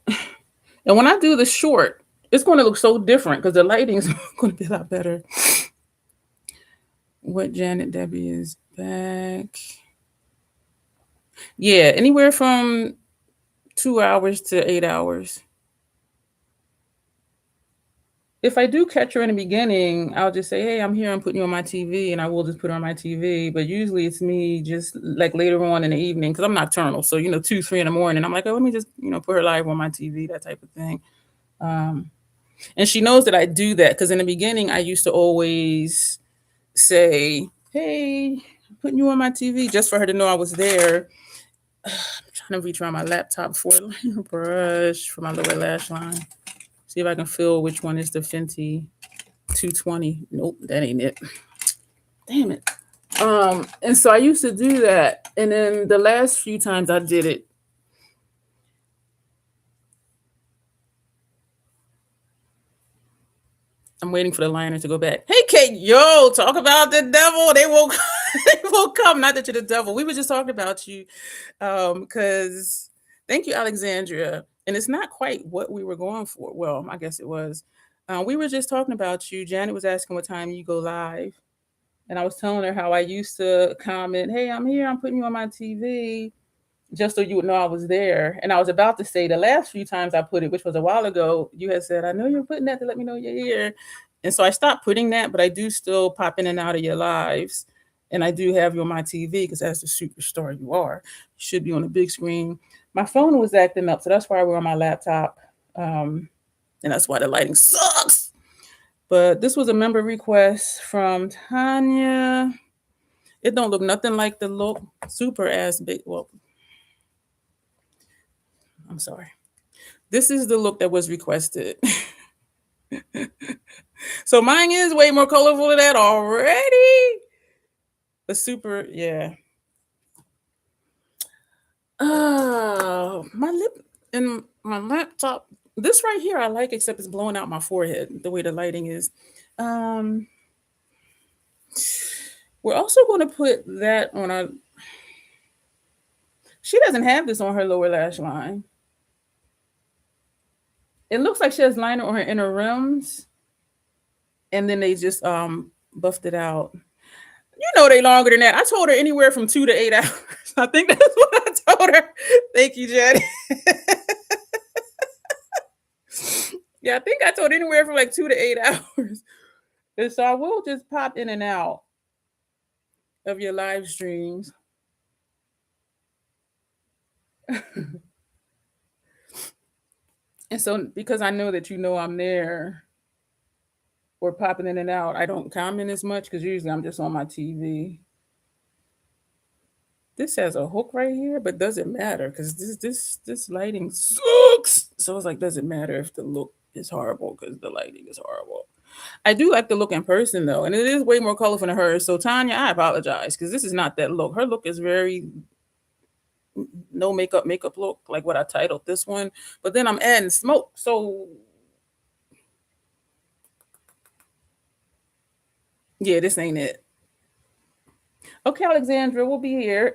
And when I do the short, it's going to look so different because the lighting is going to be a lot better. What Janet Debbie is back. Yeah, anywhere from 2 hours to 8 hours. If I do catch her in the beginning, I'll just say, hey, I'm here, I'm putting you on my TV, and I will just put her on my TV. But usually it's me just like later on in the evening, because I'm nocturnal. So, 2, 3 in the morning, I'm like, oh, let me just, put her live on my TV, that type of thing. And she knows that I do that because in the beginning, I used to always say, hey, I'm putting you on my TV, just for her to know I was there. I'm trying to reach around my laptop for a liner brush for my lower lash line. See if I can feel which one is the Fenty 220. Nope, that ain't it. Damn it. And so I used to do that. And then the last few times I did it, I'm waiting for the liner to go back. Hey, Kate, yo, talk about the devil. They will come. Not that you're the devil. We were just talking about you because thank you, Alexandria. And it's not quite what we were going for. Well, I guess it was. We were just talking about you. Janet was asking what time you go live. And I was telling her how I used to comment, "Hey, I'm here. I'm putting you on my TV." Just so you would know I was there. And I was about to say the last few times I put it, which was a while ago, you had said, "I know you're putting that to let me know you're here." And so I stopped putting that, but I do still pop in and out of your lives. And I do have you on my TV because as the superstar you are, you should be on a big screen. My phone was acting up, so that's why we're on my laptop. And that's why the lighting sucks. But this was a member request from Tanya. It don't look nothing like the look super ass big. Well, I'm sorry. This is the look that was requested. So mine is way more colorful than that already. The super, yeah. My lip and my laptop. This right here I like, except it's blowing out my forehead the way the lighting is. We're also going to put that on our. She doesn't have this on her lower lash line. It looks like she has liner on her inner rims, and then they just buffed it out. You know they longer than that. I told her anywhere from 2 to 8 hours. I think that's what I told her. Thank you, Jenny. Yeah, I think I told anywhere from like 2 to 8 hours. And so I will just pop in and out of your live streams. And so because I know that you know I'm there or popping in and out, I don't comment as much because usually I'm just on my TV. This has a hook right here, but doesn't matter because this lighting sucks. So it's like, doesn't matter if the look is horrible because the lighting is horrible. I do like the look in person though, and it is way more colorful than hers. So Tanya, I apologize because this is not that look. Her look is very no makeup look, like what I titled this one. But then I'm adding smoke, so yeah, this ain't it. Okay, Alexandra, we'll be here.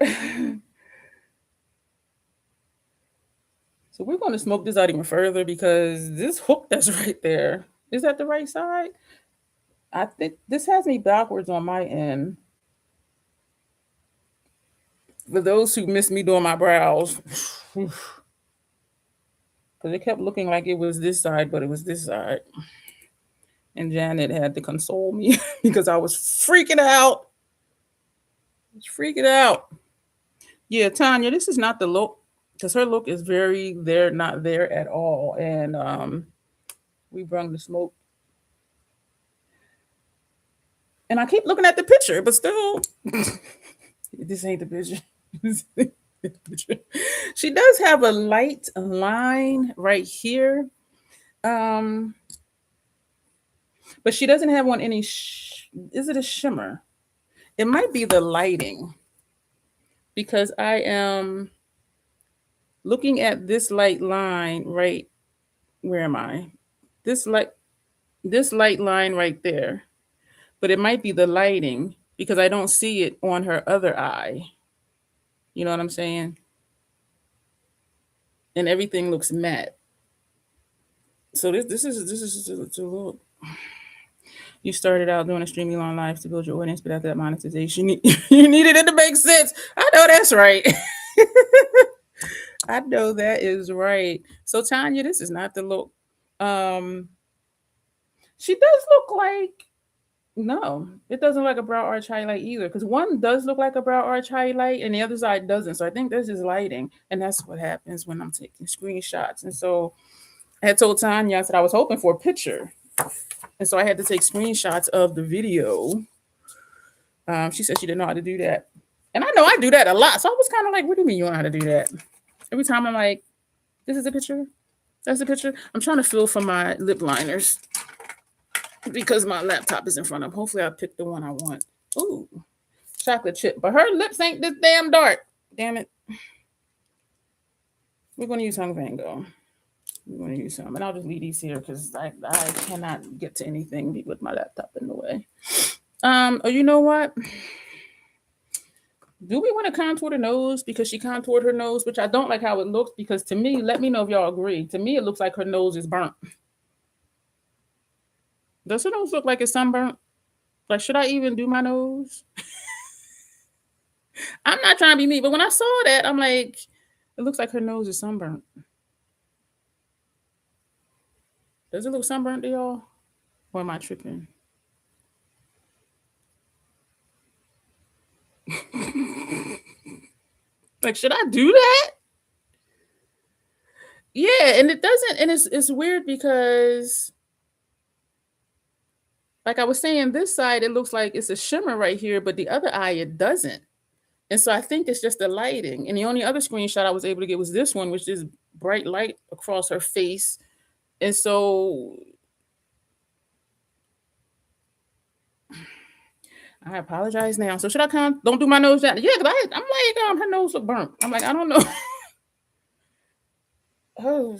So we're going to smoke this out even further because this hook that's right there, is that the right side? I think this has me backwards on my end. For those who missed me doing my brows, because it kept looking like it was this side, but it was this side. And Janet had to console me because I was freaking out. I was freaking out. Yeah, Tanya, this is not the look because her look is very there, not there at all. And we brung the smoke. And I keep looking at the picture, but still, this ain't the picture. She does have a light line right here. But she doesn't have one any, is it a shimmer? It might be the lighting because I am looking at this light line right, where am I? This light line right there. But it might be the lighting because I don't see it on her other eye. You know what I'm saying? And everything looks matte. So this is a look. You started out doing a streaming on live to build your audience, but after that monetization, you needed it to make sense. I know that's right. I know that is right. So Tanya, this is not the look. She does look like, no, it doesn't look like a brow arch highlight either. Because one does look like a brow arch highlight and the other side doesn't. So I think this is lighting. And that's what happens when I'm taking screenshots. And so I had told Tanya, I said I was hoping for a picture. And so I had to take screenshots of the video. She said she didn't know how to do that. And I know I do that a lot. So I was kind of like, what do you mean you don't know how to do that? Every time I'm like, this is a picture. That's a picture. I'm trying to feel for my lip liners because my laptop is in front of them. Hopefully I'll pick the one I want. Ooh, chocolate chip. But her lips ain't this damn dark. Damn it. We're going to use Hung Van Gogh. We're going to use some. And I'll just leave these here because I cannot get to anything with my laptop in the way. Oh, you know what? Do we want to contour the nose? Because she contoured her nose, which I don't like how it looks. Because to me, let me know if y'all agree. To me, it looks like her nose is burnt. Does her nose look like it's sunburnt? Like, should I even do my nose? I'm not trying to be mean, but when I saw that, I'm like, it looks like her nose is sunburnt. Does it look sunburnt to y'all? Or am I tripping? Like, should I do that? Yeah, and it doesn't, and it's weird because, like I was saying, this side it looks like it's a shimmer right here, but the other eye it doesn't. And so I think it's just the lighting. And the only other screenshot I was able to get was this one, which is bright light across her face. And so I apologize now. So should I come? Don't do my nose down. Yeah, because I'm like, her nose look burnt. I'm like, I don't know. Oh.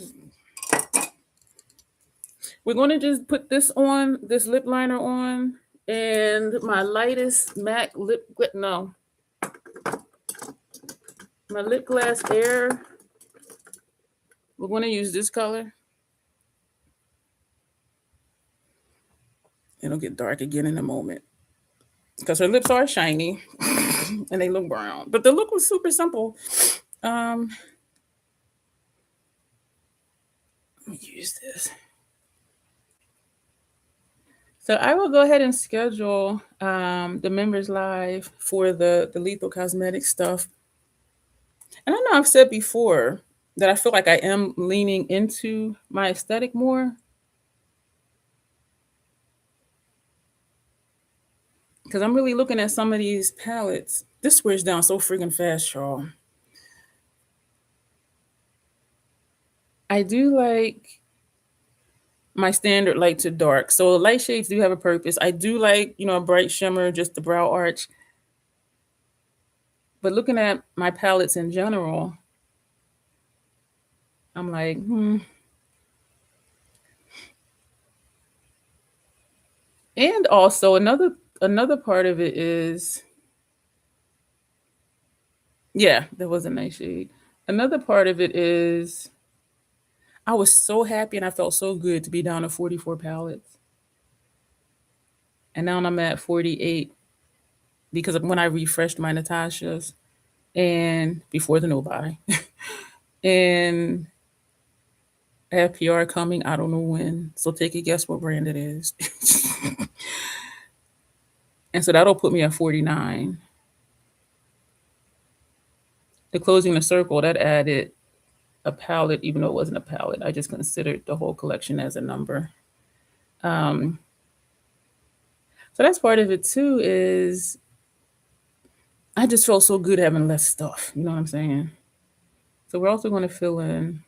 We're going to just put this on, this lip liner on, and my lightest MAC lip, no, my lip glass air. We're going to use this color. It'll get dark again in a moment because her lips are shiny and they look brown. But the look was super simple. Let me use this. So I will go ahead and schedule the members live for the Lethal Cosmetics stuff. And I know I've said before that I feel like I am leaning into my aesthetic more. Because I'm really looking at some of these palettes. This wears down so freaking fast, y'all. I do like my standard light to dark. So light shades do have a purpose. I do like, a bright shimmer, just the brow arch. But looking at my palettes in general, I'm like, And also another part of it is, yeah, that was a nice shade. Another part of it is I was so happy and I felt so good to be down to 44 palettes. And now I'm at 48 because when I refreshed my Natasha's and before the no buy. And I have PR coming, I don't know when. So take a guess what brand it is. And so that'll put me at 49. The closing the circle, that added a palette, even though it wasn't a palette. I just considered the whole collection as a number. So that's part of it too, is I just felt so good having less stuff. You know what I'm saying? So we're also going to fill in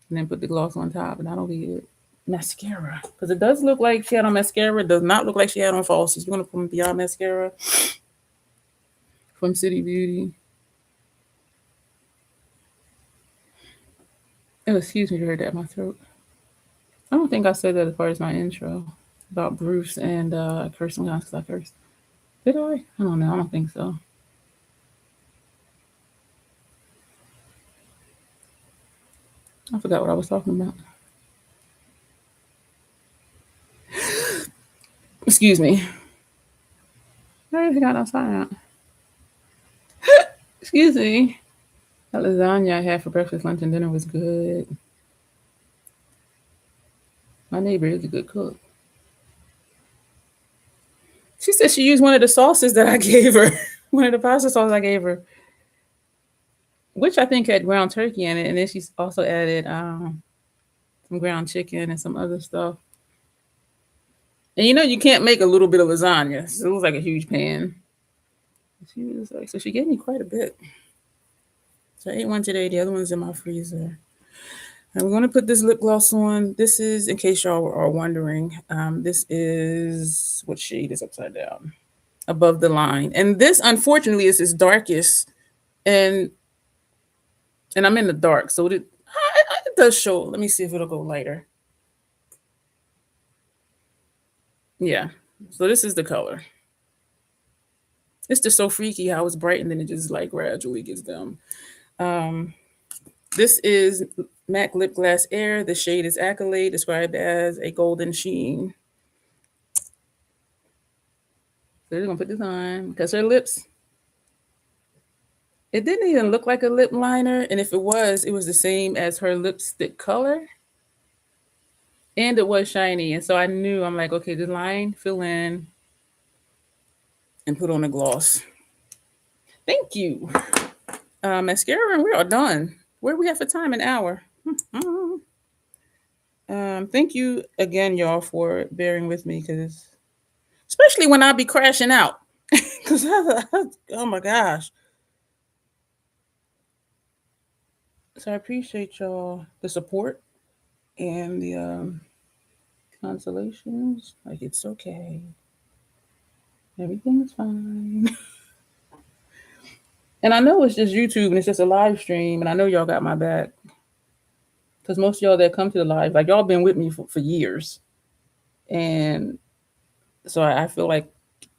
and then put the gloss on top, and that'll be it. Mascara, because it does look like she had on mascara. It does not look like she had on falsies. We're going to put Beyond Mascara from City Beauty. Oh, excuse me, you heard that in my throat. I don't think I said that as part of my intro about Bruce and cursing because I cursed. Did I? I don't know. I don't think so. I forgot what I was talking about. Excuse me. I forgot outside. Excuse me. That lasagna I had for breakfast, lunch, and dinner was good. My neighbor is a good cook. She said she used one of the sauces that I gave her, one of the pasta sauces I gave her, which I think had ground turkey in it. And then she's also added some ground chicken and some other stuff. And you can't make a little bit of lasagna. So it was like a huge pan. So she gave me quite a bit. So I ate one today. The other one's in my freezer. And we're going to put this lip gloss on. This is, in case y'all are wondering, this is, what shade is upside down? Above the line. And this, unfortunately, is its darkest. And I'm in the dark. So it does show. Let me see if it'll go lighter. Yeah. So this is the color. It's just so freaky how it's bright and then it just like gradually gets dim. This is MAC Lip Glass Air. The shade is Accolade, described as a golden sheen. So they're gonna put this on because her lips, it didn't even look like a lip liner, and if it was the same as her lipstick color, and it was shiny, and so I knew, I'm like, okay, the line fill in and put on a gloss. Thank you. Mascara, and we are done. Where we have for time? An hour. Thank you again, y'all, for bearing with me, because especially when I be crashing out, because oh my gosh. So I appreciate y'all the support and the consolations. Like, it's okay, everything's fine. And I know it's just YouTube and it's just a live stream, and I know y'all got my back, because most of y'all that come to the live, like, y'all been with me for years, and so I feel like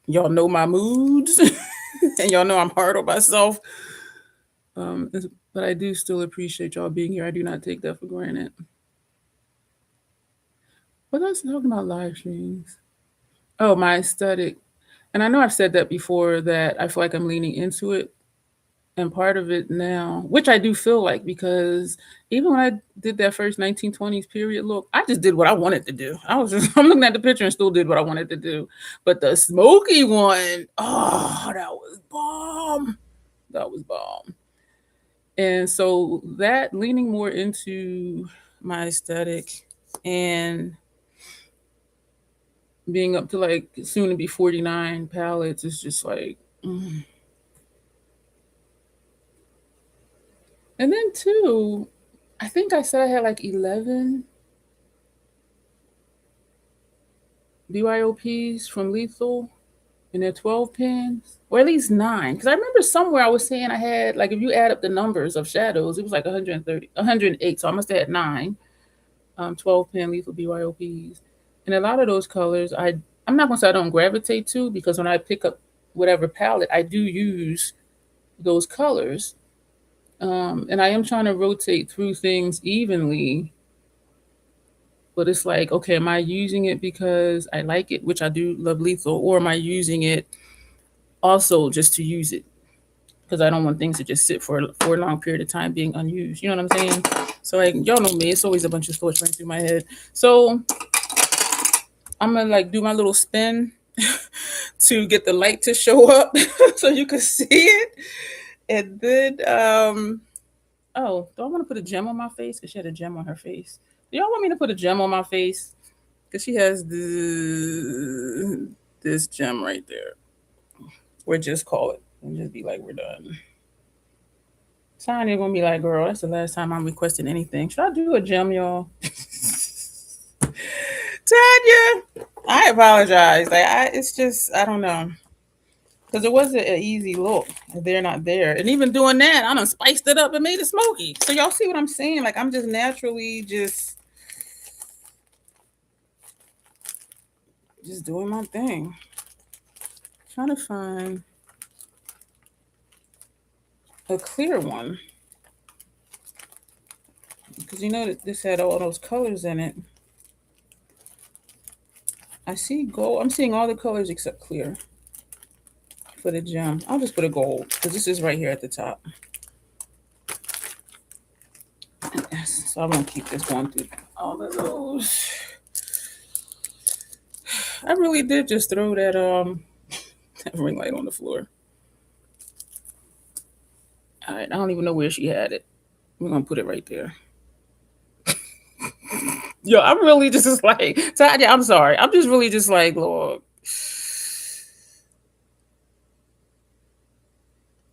y'all know my moods, and y'all know I'm hard on myself. But I do still appreciate y'all being here. I do not take that for granted. What else talking about live streams? Oh, my aesthetic. And I know I've said that before, that I feel like I'm leaning into it. And part of it now, which I do feel like, because even when I did that first 1920s period look, I just did what I wanted to do. I'm looking at the picture and still did what I wanted to do. But the smoky one, oh, that was bomb. That was bomb. And so that, leaning more into my aesthetic and being up to like soon to be 49 palettes is just like, And then too, I think I said I had like 11 BYOPs from Lethal, and they're 12 pins, or at least 9. Because I remember somewhere I was saying I had, like, if you add up the numbers of shadows, it was like 130, 108. So I must have had 9 12 pin Lethal BYOPs. And a lot of those colors, I'm not going to say I don't gravitate to, because when I pick up whatever palette, I do use those colors. And I am trying to rotate through things evenly, but it's like, okay, am I using it because I like it, which I do love Lethal, or am I using it also just to use it? Because I don't want things to just sit for a long period of time being unused. You know what I'm saying? So, like, y'all know me, it's always a bunch of thoughts running through my head. So I'm gonna like do my little spin to get the light to show up so you can see it. And then oh, do I want to put a gem on my face? Because she had a gem on her face. Do y'all want me to put a gem on my face? Because she has this gem right there. Or just call it and just be like, we're done. Tanya gonna be like, girl, that's the last time I'm requesting anything. Should I do a gem, y'all? Tanya, I apologize. It's just, I don't know. Because it wasn't an easy look. They're not there. And even doing that, I done spiced it up and made it smoky. So y'all see what I'm saying? Like, I'm just naturally just doing my thing. Trying to find a clear one. Because you know that this had all those colors in it. I see gold. I'm seeing all the colors except clear for the gem. I'll just put a gold, because this is right here at the top. Yes, so I won't keep this going through all of those. I really did just throw that that ring light on the floor. All right, I don't even know where she had it. We're gonna put it right there. Yo, I'm really just like, Tanya, I'm sorry. I'm just really just like, Lord.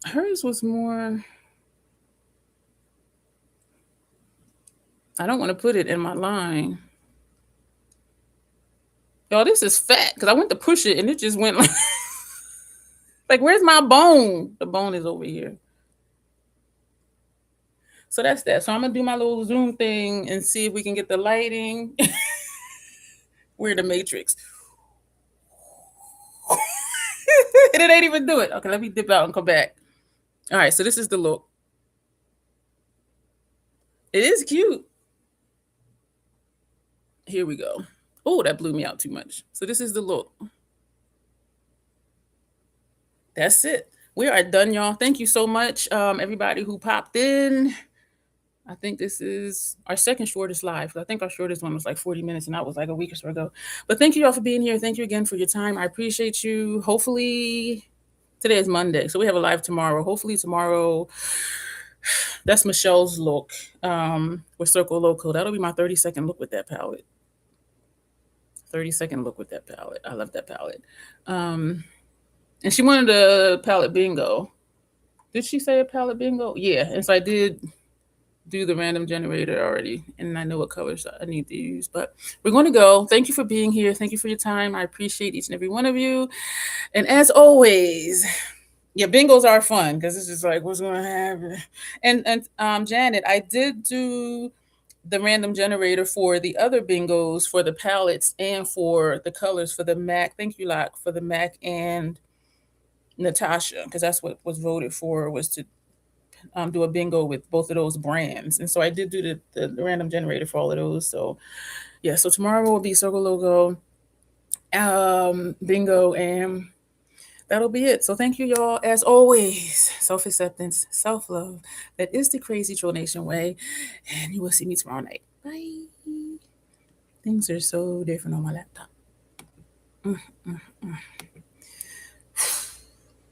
Hers was more, I don't want to put it in my line. Yo, this is fat, because I went to push it and it just went like, like, where's my bone? The bone is over here. So that's that. So I'm gonna do my little zoom thing and see if we can get the lighting. We're in the matrix. And it ain't even do it. Okay, let me dip out and come back. All right, so this is the look. It is cute. Here we go. Oh, that blew me out too much. So this is the look. That's it. We are done, y'all. Thank you so much, everybody who popped in. I think this is our second shortest live. I think our shortest one was like 40 minutes, and that was like a week or so ago. But thank you all for being here. Thank you again for your time. I appreciate you. Hopefully, today is Monday, so we have a live tomorrow. Hopefully tomorrow, that's Michelle's look with Circle Loco. That'll be my 30-second look with that palette. 30-second look with that palette. I love that palette. And she wanted a palette bingo. Did she say a palette bingo? Yeah. And so I did do the random generator already, and I know what colors I need to use. But we're going to go. Thank you for being here. Thank you for your time. I appreciate each and every one of you. And as always, yeah, bingos are fun because it's just like, what's going to happen? And Janet, I did do the random generator for the other bingos for the palettes and for the colors for the MAC. Thank you, Locke, for the MAC and Natasha, because that's what was voted for, was to do a bingo with both of those brands. And so I did do the random generator for all of those. So yeah, so tomorrow will be Circle Logo, bingo, and that'll be it. So thank you, y'all. As always, self-acceptance, self-love. That is the Crazy Troll Nation way. And you will see me tomorrow night. Bye. Things are so different on my laptop.